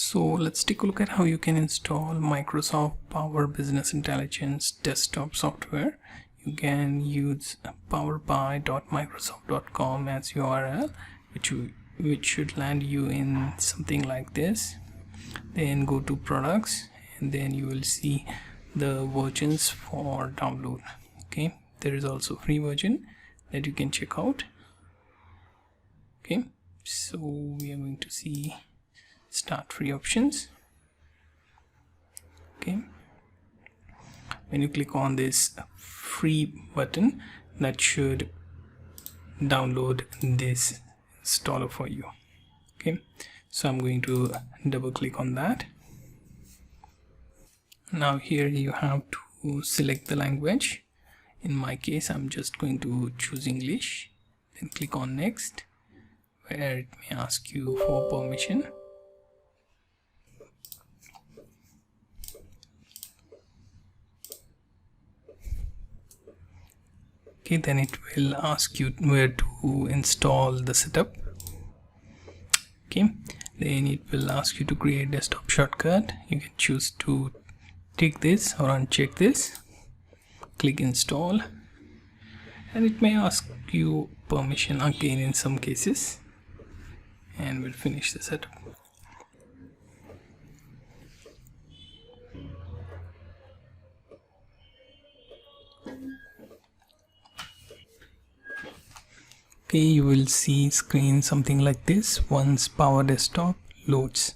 So let's take a look at how you can install Microsoft Power Business Intelligence desktop software. You can use powerby.microsoft.com as URL, which should land you in something like this. Then go to products, and then you will see the versions for download. Okay, there is also free version that you can check out. Okay, so we are going to see start free options. Okay, when you click on this free button, that should download this installer for you. Okay, so I'm going to double click on that. Now here you have to select the language. In my case, I'm just going to choose English, then click on next, where it may ask you for permission. Okay, then it will ask you where to install the setup. Okay, then it will ask you to create desktop shortcut. You can choose to tick this or uncheck this. Click install, and it may ask you permission again in some cases, and we'll finish the setup. Okay, you will see screen something like this once Power Desktop loads.